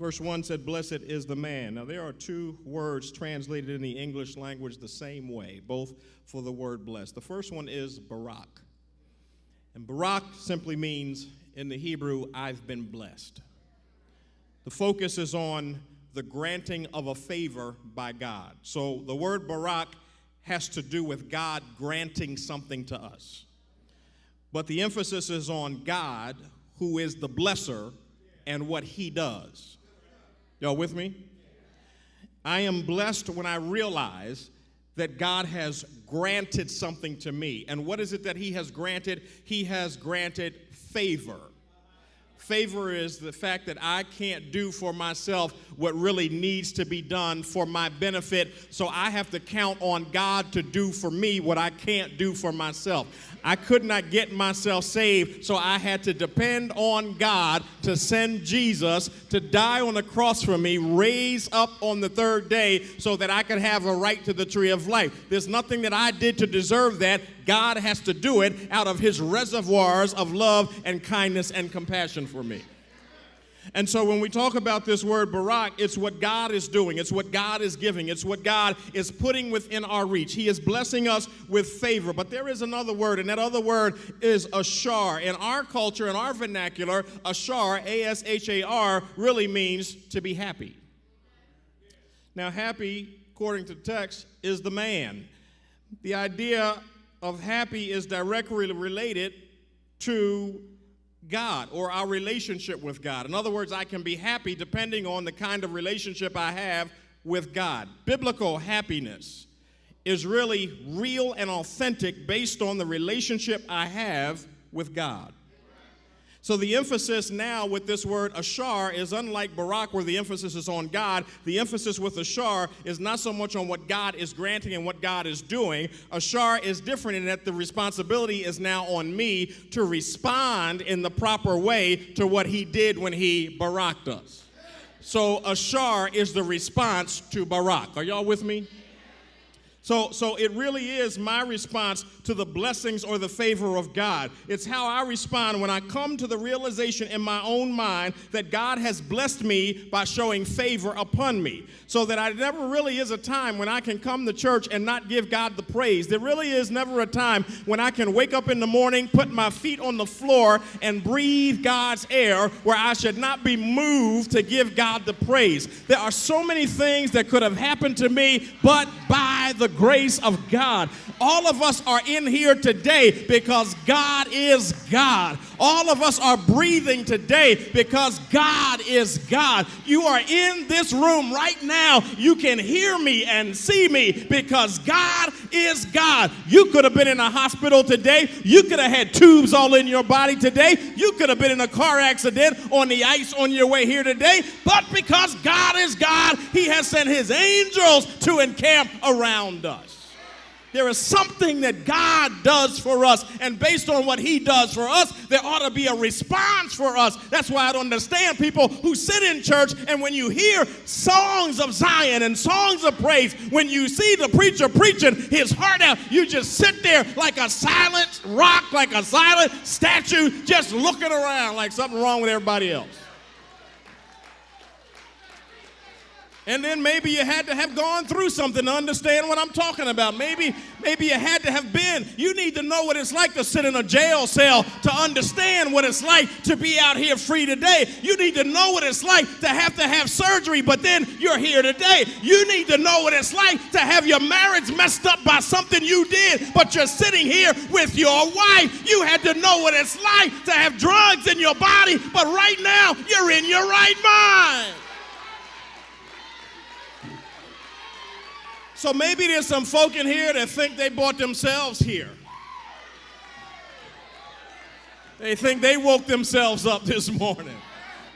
Verse 1 said, "Blessed is the man." Now, there are two words translated in the English language the same way, both for the word blessed. The first one is Barak. And Barak simply means, in the Hebrew, I've been blessed. The focus is on the granting of a favor by God. So the word Barak has to do with God granting something to us. But the emphasis is on God, who is the blesser, and what he does. Y'all with me? I am blessed when I realize that God has granted something to me. And what is it that he has granted? He has granted favor. Favor is the fact that I can't do for myself what really needs to be done for my benefit, so I have to count on God to do for me what I can't do for myself. I could not get myself saved, so I had to depend on God to send Jesus to die on the cross for me, raise up on the third day so that I could have a right to the tree of life. There's nothing that I did to deserve that. God has to do it out of his reservoirs of love and kindness and compassion for me. And so when we talk about this word Barak, it's what God is doing. It's what God is giving. It's what God is putting within our reach. He is blessing us with favor. But there is another word, and that other word is ashar. In our culture, in our vernacular, ashar, A-S-H-A-R, really means to be happy. Now, happy, according to the text, is the man. The idea of happy is directly related to God or our relationship with God. In other words, I can be happy depending on the kind of relationship I have with God. Biblical happiness is really real and authentic based on the relationship I have with God. So the emphasis now with this word ashar is unlike Barak, where the emphasis is on God. The emphasis with ashar is not so much on what God is granting and what God is doing. Ashar is different in that the responsibility is now on me to respond in the proper way to what he did when he baraked us. So ashar is the response to Barak. Are y'all with me? So it really is my response to the blessings or the favor of God. It's how I respond when I come to the realization in my own mind that God has blessed me by showing favor upon me. So that I never really is a time when I can come to church and not give God the praise. There really is never a time when I can wake up in the morning, put my feet on the floor, and breathe God's air where I should not be moved to give God the praise. There are so many things that could have happened to me, but by the grace of God. All of us are in here today because God is God. All of us are breathing today because God is God. You are in this room right now. You can hear me and see me because God is God. You could have been in a hospital today. You could have had tubes all in your body today. You could have been in a car accident on the ice on your way here today. But because God is God, he has sent his angels to encamp around us. There is something that God does for us, and based on what he does for us, there ought to be a response for us. That's why I don't understand people who sit in church, and when you hear songs of Zion and songs of praise, when you see the preacher preaching his heart out, you just sit there like a silent rock, like a silent statue, just looking around like something wrong with everybody else. And then maybe you had to have gone through something to understand what I'm talking about. Maybe you had to have been. You need to know what it's like to sit in a jail cell to understand what it's like to be out here free today. You need to know what it's like to have surgery, but then you're here today. You need to know what it's like to have your marriage messed up by something you did, but you're sitting here with your wife. You had to know what it's like to have drugs in your body, but right now you're in your right mind. So maybe there's some folk in here that think they brought themselves here. They think they woke themselves up this morning.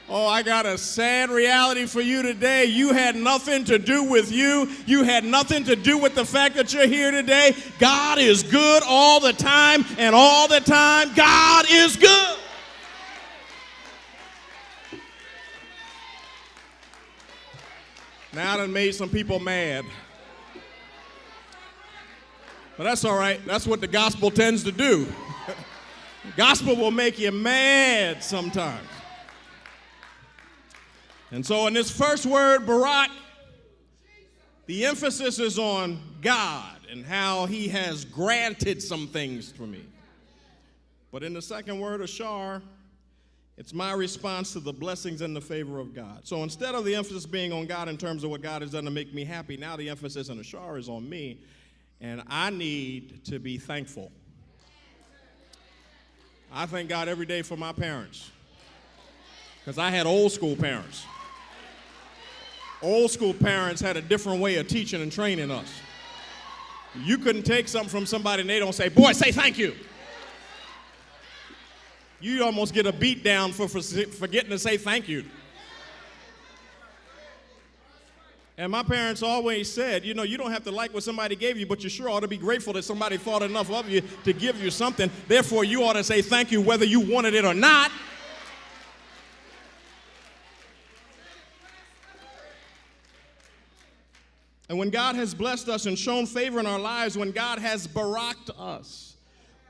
Oh, I got a sad reality for you today. You had nothing to do with you. You had nothing to do with the fact that you're here today. God is good all the time, and all the time, God is good. Now I done made some people mad. But that's all right. That's what the gospel tends to do. Gospel will make you mad sometimes. And so in this first word, Barak, the emphasis is on God and how he has granted some things for me. But in the second word, Ashar, it's my response to the blessings and the favor of God. So instead of the emphasis being on God in terms of what God has done to make me happy, now the emphasis in Ashar is on me, and I need to be thankful. I thank God every day for my parents, because I had old school parents. Old school parents had a different way of teaching and training us. You couldn't take something from somebody and they don't say, boy, say thank you. You almost get a beat down for forgetting to say thank you. And my parents always said, you know, you don't have to like what somebody gave you, but you sure ought to be grateful that somebody thought enough of you to give you something. Therefore, you ought to say thank you whether you wanted it or not. And when God has blessed us and shown favor in our lives, when God has baraked us,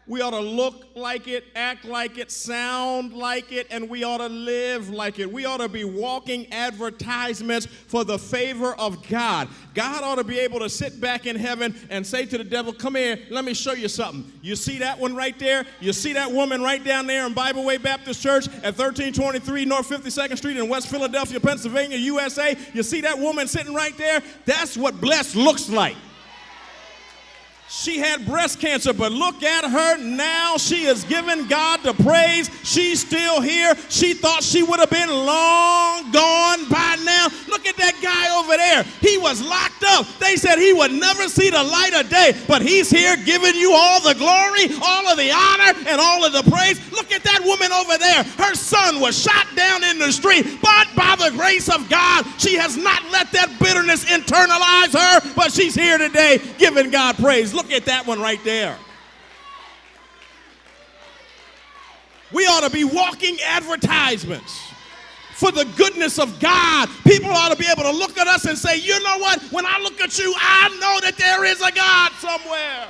we ought to look like it, act like it, sound like it, and we ought to live like it. We ought to be walking advertisements for the favor of God. God ought to be able to sit back in heaven and say to the devil, come here, let me show you something. You see that one right there? You see that woman right down there in Bible Way Baptist Church at 1323 North 52nd Street in West Philadelphia, Pennsylvania, USA? You see that woman sitting right there? That's what blessed looks like. She had breast cancer, but look at her now. She is giving God the praise. She's still here. She thought she would have been long gone by now. Look at that guy over there. He was locked up. They said he would never see the light of day, but he's here giving you all the glory, all of the honor, and all of the praise. Look at that woman over there. Her son was shot down in the street, but by the grace of God, she has not let that bitterness internalize her, but she's here today giving God praise. Look at that one right there. We ought to be walking advertisements for the goodness of God. People ought to be able to look at us and say, you know what? When I look at you, I know that there is a God somewhere.